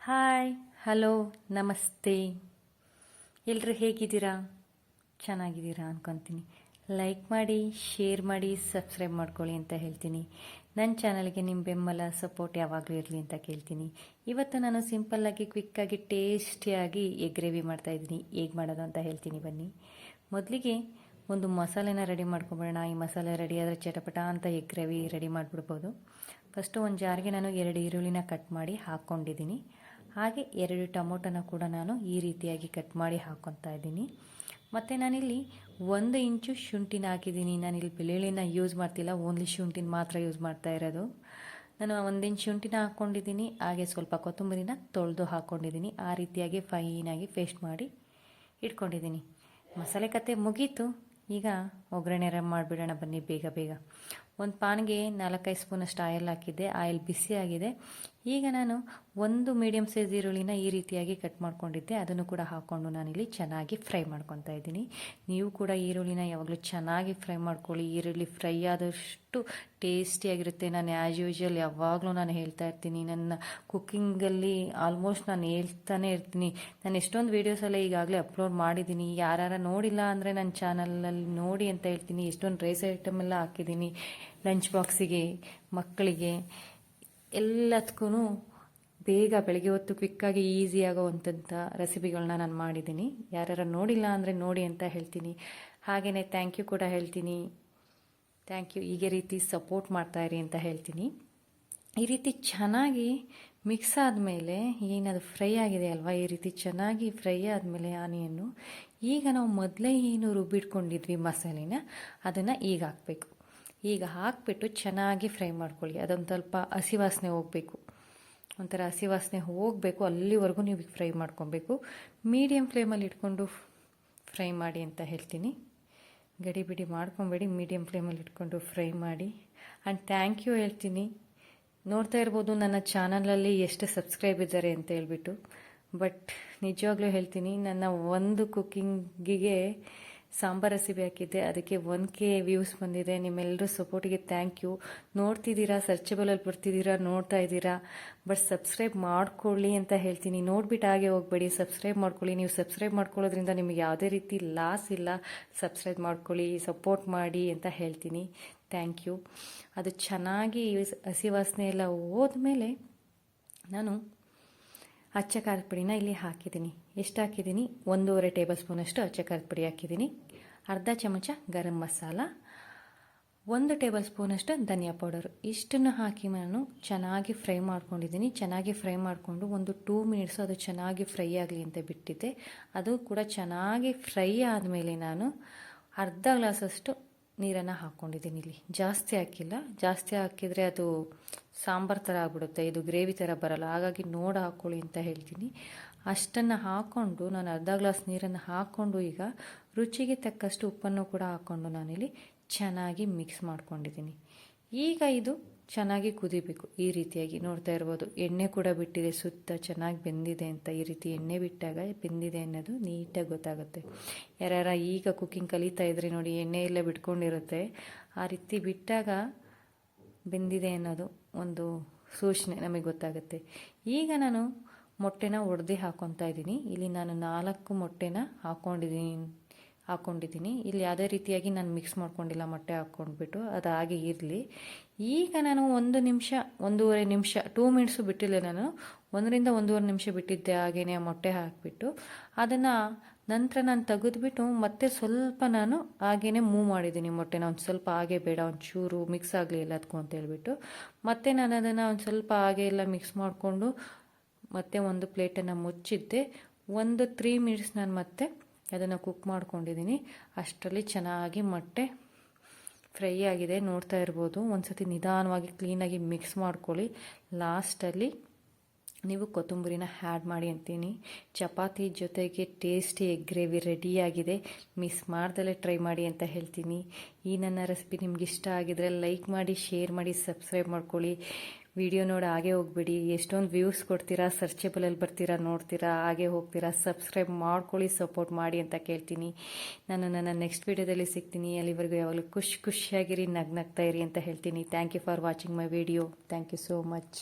Hi, hello, ನಮಸ್ತೆ. ಎಲ್ಲರೂ ಹೇಗಿದ್ದೀರಾ? ಚೆನ್ನಾಗಿದ್ದೀರಾ ಅಂದ್ಕೊತೀನಿ. ಲೈಕ್ ಮಾಡಿ, ಶೇರ್ ಮಾಡಿ, ಸಬ್ಸ್ಕ್ರೈಬ್ ಮಾಡ್ಕೊಳ್ಳಿ ಅಂತ ಹೇಳ್ತೀನಿ. ನನ್ನ ಚಾನಲ್ಗೆ ನಿಮ್ಮ ಬೆಂಬಲ ಸಪೋರ್ಟ್ ಯಾವಾಗಲೂ ಇರಲಿ ಅಂತ ಕೇಳ್ತೀನಿ. ಇವತ್ತು ನಾನು ಸಿಂಪಲ್ಲಾಗಿ ಕ್ವಿಕ್ಕಾಗಿ ಟೇಸ್ಟಿಯಾಗಿ ಎಗ್ ಗ್ರೇವಿ ಮಾಡ್ತಾಯಿದ್ದೀನಿ. ಹೇಗೆ ಮಾಡೋದು ಅಂತ ಹೇಳ್ತೀನಿ ಬನ್ನಿ. ಮೊದಲಿಗೆ ಒಂದು ಮಸಾಲೆನ ರೆಡಿ ಮಾಡ್ಕೊಬೇಡ. ಈ ಮಸಾಲೆ ರೆಡಿ ಆದರೆ ಚಟಪಟ ಅಂತ ಎಗ್ ಗ್ರೇವಿ ರೆಡಿ ಮಾಡಿಬಿಡ್ಬೋದು. ಫಸ್ಟು ಒಂದು ಜಾರ್ಗೆ ನಾನು 2 ಈರುಳ್ಳಿನ ಕಟ್ ಮಾಡಿ ಹಾಕ್ಕೊಂಡಿದ್ದೀನಿ. ಹಾಗೆ 2 ಟೊಮೊಟೊನ ಕೂಡ ನಾನು ಈ ರೀತಿಯಾಗಿ ಕಟ್ ಮಾಡಿ ಹಾಕ್ಕೊತಾ ಇದ್ದೀನಿ. ಮತ್ತು ನಾನಿಲ್ಲಿ 1 ಇಂಚು ಶುಂಠಿನ ಹಾಕಿದ್ದೀನಿ. ನಾನಿಲ್ಲಿ ಬೆಳ್ಳುಳ್ಳಿನ ಯೂಸ್ ಮಾಡ್ತಿಲ್ಲ, ಓನ್ಲಿ ಶುಂಠಿನ ಮಾತ್ರ ಯೂಸ್ ಮಾಡ್ತಾ ಇರೋದು. ನಾನು 1 ಇಂಚು ಶುಂಠಿನ ಹಾಕ್ಕೊಂಡಿದ್ದೀನಿ. ಹಾಗೆ ಸ್ವಲ್ಪ ಕೊತ್ತಂಬರಿನ ತೊಳೆದು ಹಾಕ್ಕೊಂಡಿದ್ದೀನಿ. ಆ ರೀತಿಯಾಗಿ ಫೈನಾಗಿ ಪೇಸ್ಟ್ ಮಾಡಿ ಇಟ್ಕೊಂಡಿದ್ದೀನಿ. ಮಸಾಲೆ ಕತೆ ಮುಗೀತು. ಈಗ ಒಗ್ಗರಣೆ ಮಾಡಿಬಿಡೋಣ ಬನ್ನಿ ಬೇಗ ಬೇಗ. ಒಂದು ಪಾನ್ಗೆ 4-5 ಸ್ಪೂನಷ್ಟು ಆಯಿಲ್ ಹಾಕಿದ್ದೆ. ಆಯಿಲ್ ಬಿಸಿ ಆಗಿದೆ. ಈಗ ನಾನು 1 ಮೀಡಿಯಮ್ ಸೈಜ್ ಈರುಳ್ಳಿನ ಈ ರೀತಿಯಾಗಿ ಕಟ್ ಮಾಡ್ಕೊಂಡಿದ್ದೆ. ಅದನ್ನು ಕೂಡ ಹಾಕ್ಕೊಂಡು ನಾನಿಲ್ಲಿ ಚೆನ್ನಾಗಿ ಫ್ರೈ ಮಾಡ್ಕೊತಾ ಇದ್ದೀನಿ. ನೀವು ಕೂಡ ಈರುಳ್ಳಿನ ಯಾವಾಗಲೂ ಚೆನ್ನಾಗಿ ಫ್ರೈ ಮಾಡ್ಕೊಳ್ಳಿ. ಈರುಳ್ಳಿ ಫ್ರೈ ಆದಷ್ಟು ಟೇಸ್ಟಿಯಾಗಿರುತ್ತೆ. ನಾನು ಆ್ಯಸ್ ಯೂಶ್ವಲ್ ಯಾವಾಗಲೂ ನಾನು ಹೇಳ್ತಾ ಇರ್ತೀನಿ. ನನ್ನ ಕುಕ್ಕಿಂಗಲ್ಲಿ ಆಲ್ಮೋಸ್ಟ್ ನಾನು ಹೇಳ್ತಾನೆ ಇರ್ತೀನಿ. ನಾನು ಎಷ್ಟೊಂದು ವೀಡಿಯೋಸೆಲ್ಲ ಈಗಾಗಲೇ ಅಪ್ಲೋಡ್ ಮಾಡಿದ್ದೀನಿ. ಯಾರು ನೋಡಿಲ್ಲ ಅಂದರೆ ನನ್ನ ಚಾನಲಲ್ಲಿ ನೋಡಿ ಅಂತ ಹೇಳ್ತೀನಿ. ಎಷ್ಟೊಂದು ರೈಸ್ ಐಟಮ್ ಎಲ್ಲ ಹಾಕಿದ್ದೀನಿ. ಲಂಚ್ ಬಾಕ್ಸಿಗೆ, ಮಕ್ಕಳಿಗೆ ಎಲ್ಲದಕ್ಕೂ ಬೇಗ ಬೆಳಗ್ಗೆ ಹೊತ್ತು ಕ್ವಿಕ್ಕಾಗಿ ಈಸಿಯಾಗೋವಂಥದ್ದು ರೆಸಿಪಿಗಳನ್ನ ನಾನು ಮಾಡಿದ್ದೀನಿ. ಯಾರು ನೋಡಿಲ್ಲ ಅಂದರೆ ನೋಡಿ ಅಂತ ಹೇಳ್ತೀನಿ. ಹಾಗೆಯೇ ಥ್ಯಾಂಕ್ ಯು ಕೂಡ ಹೇಳ್ತೀನಿ. ಥ್ಯಾಂಕ್ ಯು, ಹೀಗೆ ರೀತಿ ಸಪೋರ್ಟ್ ಮಾಡ್ತಾಯಿರಿ ಅಂತ ಹೇಳ್ತೀನಿ. ಈ ರೀತಿ ಚೆನ್ನಾಗಿ ಮಿಕ್ಸ್ ಆದಮೇಲೆ ಏನದು ಫ್ರೈ ಆಗಿದೆ ಅಲ್ವಾ, ಈ ರೀತಿ ಚೆನ್ನಾಗಿ ಫ್ರೈ ಆದಮೇಲೆ ಆನಿಯನ್ನು ಈಗ ನಾವು ಮೊದಲೇ ಏನು ರುಬ್ಬಿಟ್ಕೊಂಡಿದ್ವಿ ಮಸಾಲೆನ, ಅದನ್ನು ಈಗ ಹಾಕಬೇಕು. ಈಗ ಹಾಕಿಬಿಟ್ಟು ಚೆನ್ನಾಗಿ ಫ್ರೈ ಮಾಡ್ಕೊಳ್ಳಿ. ಅದೊಂದು ಸ್ವಲ್ಪ ಹಸಿ ವಾಸನೆ ಹೋಗಬೇಕು. ಒಂಥರ ಹಸಿ ವಾಸನೆ ಹೋಗಬೇಕು, ಅಲ್ಲಿವರೆಗೂ ನೀವು ಫ್ರೈ ಮಾಡ್ಕೊಬೇಕು. ಮೀಡಿಯಮ್ ಫ್ಲೇಮಲ್ಲಿ ಇಟ್ಕೊಂಡು ಫ್ರೈ ಮಾಡಿ ಅಂತ ಹೇಳ್ತೀನಿ. ಗಡಿಬಿಡಿ ಮಾಡ್ಕೊಬೇಡಿ, ಮೀಡಿಯಮ್ ಫ್ಲೇಮಲ್ಲಿ ಇಟ್ಕೊಂಡು ಫ್ರೈ ಮಾಡಿ. ಆ್ಯಂಡ್ ಥ್ಯಾಂಕ್ ಯು ಹೇಳ್ತೀನಿ. ನೋಡ್ತಾ ಇರ್ಬೋದು ನನ್ನ ಚಾನಲಲ್ಲಿ ಎಷ್ಟು ಸಬ್ಸ್ಕ್ರೈಬ್ ಇದ್ದಾರೆ ಅಂತ ಹೇಳ್ಬಿಟ್ಟು. ಬಟ್ ನಿಜವಾಗ್ಲೂ ಹೇಳ್ತೀನಿ, ನನ್ನ ಒಂದು ಕುಕ್ಕಿಂಗಿಗೆ ಸಾಂಬಾರು ರೆಸಿಪಿ ಹಾಕಿದ್ದೆ, ಅದಕ್ಕೆ 1K ವ್ಯೂಸ್ ಬಂದಿದೆ. ನಿಮ್ಮೆಲ್ಲರೂ ಸಪೋರ್ಟಿಗೆ ಥ್ಯಾಂಕ್ ಯು. ನೋಡ್ತಿದ್ದೀರಾ, ಸರ್ಚಬಲಲ್ಲಿ ಬರ್ತಿದ್ದೀರಾ, ನೋಡ್ತಾ ಇದ್ದೀರಾ. ಬಟ್ ಸಬ್ಸ್ಕ್ರೈಬ್ ಮಾಡ್ಕೊಳ್ಳಿ ಅಂತ ಹೇಳ್ತೀನಿ. ನೋಡ್ಬಿಟ್ಟು ಹಾಗೆ ಹೋಗಬೇಡಿ, ಸಬ್ಸ್ಕ್ರೈಬ್ ಮಾಡ್ಕೊಳ್ಳಿ. ನೀವು ಸಬ್ಸ್ಕ್ರೈಬ್ ಮಾಡ್ಕೊಳ್ಳೋದ್ರಿಂದ ನಿಮಗೆ ಯಾವುದೇ ರೀತಿ ಲಾಸ್ ಇಲ್ಲ. ಸಬ್ಸ್ಕ್ರೈಬ್ ಮಾಡ್ಕೊಳ್ಳಿ, ಸಪೋರ್ಟ್ ಮಾಡಿ ಅಂತ ಹೇಳ್ತೀನಿ. Thank you. ಅದು ಚೆನ್ನಾಗಿ ಹಸಿ ವಾಸನೆ ಎಲ್ಲ ಹೋದ್ಮೇಲೆ ನಾನು ಅಚ್ಚ ಖಾರದ ಪುಡಿನ ಇಲ್ಲಿ ಹಾಕಿದ್ದೀನಿ. ಎಷ್ಟು ಹಾಕಿದ್ದೀನಿ? 1.5 ಟೇಬಲ್ ಸ್ಪೂನಷ್ಟು ಅಚ್ಚ ಖಾರದ ಪುಡಿ ಹಾಕಿದ್ದೀನಿ. ಅರ್ಧ ಚಮಚ ಗರಂ ಮಸಾಲ, 1 ಟೇಬಲ್ ಸ್ಪೂನಷ್ಟು ಧನಿಯಾ ಪೌಡರು. ಇಷ್ಟನ್ನು ಹಾಕಿ ನಾನು ಚೆನ್ನಾಗಿ ಫ್ರೈ ಮಾಡ್ಕೊಂಡಿದ್ದೀನಿ. ಚೆನ್ನಾಗಿ ಫ್ರೈ ಮಾಡಿಕೊಂಡು ಒಂದು 2 ಮಿನಿಟ್ಸು ಅದು ಚೆನ್ನಾಗಿ ಫ್ರೈ ಆಗಲಿ ಅಂತ ಬಿಟ್ಟಿದ್ದೆ. ಅದು ಕೂಡ ಚೆನ್ನಾಗಿ ಫ್ರೈ ಆದಮೇಲೆ ನಾನು ಅರ್ಧ ಗ್ಲಾಸಷ್ಟು ನೀರನ್ನು ಹಾಕ್ಕೊಂಡಿದ್ದೀನಿ. ಇಲ್ಲಿ ಜಾಸ್ತಿ ಹಾಕಿಲ್ಲ. ಜಾಸ್ತಿ ಹಾಕಿದರೆ ಅದು ಸಾಂಬಾರು ಥರ ಆಗ್ಬಿಡುತ್ತೆ, ಇದು ಗ್ರೇವಿ ಥರ ಬರಲ್ಲ. ಹಾಗಾಗಿ ನೋಡಿ ಹಾಕ್ಕೊಳ್ಳಿ ಅಂತ ಹೇಳ್ತೀನಿ. ಅಷ್ಟನ್ನು ಹಾಕ್ಕೊಂಡು ನಾನು ಅರ್ಧ ಗ್ಲಾಸ್ ನೀರನ್ನು ಹಾಕ್ಕೊಂಡು ಈಗ ರುಚಿಗೆ ತಕ್ಕಷ್ಟು ಉಪ್ಪನ್ನು ಕೂಡ ಹಾಕ್ಕೊಂಡು ನಾನಿಲ್ಲಿ ಚೆನ್ನಾಗಿ ಮಿಕ್ಸ್ ಮಾಡ್ಕೊಂಡಿದ್ದೀನಿ. ಈಗ ಇದು ಚೆನ್ನಾಗಿ ಕುದಿಬೇಕು. ಈ ರೀತಿಯಾಗಿ ನೋಡ್ತಾ ಇರ್ಬೋದು, ಎಣ್ಣೆ ಕೂಡ ಬಿಟ್ಟಿದೆ, ಸುತ್ತ ಚೆನ್ನಾಗಿ ಬೆಂದಿದೆ ಅಂತ. ಈ ರೀತಿ ಎಣ್ಣೆ ಬಿಟ್ಟಾಗ ಬೆಂದಿದೆ ಅನ್ನೋದು ನೀಟಾಗಿ ಗೊತ್ತಾಗುತ್ತೆ. ಯಾರ್ಯಾರ ಈಗ ಕುಕ್ಕಿಂಗ್ ಕಲಿತಾ ಇದ್ರೆ ನೋಡಿ, ಎಣ್ಣೆ ಎಲ್ಲ ಬಿಟ್ಕೊಂಡಿರುತ್ತೆ. ಆ ರೀತಿ ಬಿಟ್ಟಾಗ ಬೆಂದಿದೆ ಅನ್ನೋದು ಒಂದು ಸೂಚನೆ ನಮಗೆ ಗೊತ್ತಾಗುತ್ತೆ. ಈಗ ನಾನು ಮೊಟ್ಟೆನ ಒಡೆದು ಹಾಕ್ಕೊತಾ ಇದ್ದೀನಿ. ಇಲ್ಲಿ ನಾನು 4 ಮೊಟ್ಟೆನ ಹಾಕ್ಕೊಂಡಿದ್ದೀನಿ. ಇಲ್ಲಿ ಯಾವುದೇ ರೀತಿಯಾಗಿ ನಾನು ಮಿಕ್ಸ್ ಮಾಡ್ಕೊಂಡಿಲ್ಲ. ಮೊಟ್ಟೆ ಹಾಕ್ಕೊಂಡ್ಬಿಟ್ಟು ಅದು ಹಾಗೆ ಇರಲಿ. ಈಗ ನಾನು 1 ನಿಮಿಷ, 1.5 ನಿಮಿಷ, 2 ಮಿನಿಟ್ಸು ಬಿಟ್ಟಿಲ್ಲ. ನಾನು 1 ರಿಂದ 1.5 ನಿಮಿಷ ಬಿಟ್ಟಿದ್ದೆ. ಹಾಗೇನೆ ಮೊಟ್ಟೆ ಹಾಕಿಬಿಟ್ಟು ಅದನ್ನು ನಂತರ ನಾನು ತೆಗೆದುಬಿಟ್ಟು ಮತ್ತೆ ಸ್ವಲ್ಪ ನಾನು ಹಾಗೇ ಮೂವ್ ಮಾಡಿದ್ದೀನಿ. ಮೊಟ್ಟೆನ ಒಂದು ಸ್ವಲ್ಪ ಹಾಗೆ ಬೇಡ, ಒಂಚೂರು ಮಿಕ್ಸ್ ಆಗಲಿ ಎಲ್ಲದಕ್ಕೂ ಅಂತ ಹೇಳ್ಬಿಟ್ಟು ಮತ್ತೆ ನಾನು ಅದನ್ನು ಒಂದು ಸ್ವಲ್ಪ ಹಾಗೆ ಎಲ್ಲ ಮಿಕ್ಸ್ ಮಾಡಿಕೊಂಡು ಮತ್ತೆ ಒಂದು ಪ್ಲೇಟನ್ನು ಮುಚ್ಚಿದ್ದೆ. 3 ಮಿನಿಟ್ಸ್ ನಾನು ಮತ್ತೆ ಅದನ್ನು ಕುಕ್ ಮಾಡ್ಕೊಂಡಿದ್ದೀನಿ. ಅಷ್ಟರಲ್ಲಿ ಚೆನ್ನಾಗಿ ಮೊಟ್ಟೆ ಫ್ರೈ ಆಗಿದೆ, ನೋಡ್ತಾ ಇರ್ಬೋದು. ಒಂದು ಸತಿ ನಿಧಾನವಾಗಿ ಕ್ಲೀನಾಗಿ ಮಿಕ್ಸ್ ಮಾಡ್ಕೊಳ್ಳಿ. ಲಾಸ್ಟಲ್ಲಿ ನೀವು ಕೊತ್ತಂಬರಿನ ಆ್ಯಡ್ ಮಾಡಿ ಅಂತೀನಿ. ಚಪಾತಿ ಜೊತೆಗೆ ಟೇಸ್ಟಿ ಎಗ್ ಗ್ರೇವಿ ರೆಡಿಯಾಗಿದೆ. ಮಿಸ್ ಮಾಡ್ದಲೇ ಟ್ರೈ ಮಾಡಿ ಅಂತ ಹೇಳ್ತೀನಿ. ಈ ನನ್ನ ರೆಸಿಪಿ ನಿಮ್ಗೆ ಇಷ್ಟ ಆಗಿದ್ರೆ ಲೈಕ್ ಮಾಡಿ, ಶೇರ್ ಮಾಡಿ, ಸಬ್ಸ್ಕ್ರೈಬ್ ಮಾಡ್ಕೊಳ್ಳಿ. ವಿಡಿಯೋ ನೋಡಿ ಹಾಗೆ ಹೋಗ್ಬೇಡಿ. ಎಷ್ಟೊಂದು ವ್ಯೂಸ್ ಕೊಡ್ತೀರಾ, ಸರ್ಚಬಲಲ್ಲಿ ಬರ್ತೀರಾ, ನೋಡ್ತೀರಾ, ಹಾಗೆ ಹೋಗ್ತೀರಾ. ಸಬ್ಸ್ಕ್ರೈಬ್ ಮಾಡ್ಕೊಳ್ಳಿ, ಸಪೋರ್ಟ್ ಮಾಡಿ ಅಂತ ಕೇಳ್ತೀನಿ. ನಾನು ನನ್ನ ನೆಕ್ಸ್ಟ್ ವಿಡಿಯೋದಲ್ಲಿ ಸಿಗ್ತೀನಿ. ಅಲ್ಲಿವರೆಗೂ ಯಾವಾಗಲೂ ಖುಷಿಯಾಗಿರಿ, ನಗ್ನಗ್ತಾ ಇರಿ ಅಂತ ಹೇಳ್ತೀನಿ. Thank you for watching my video. Thank you so much.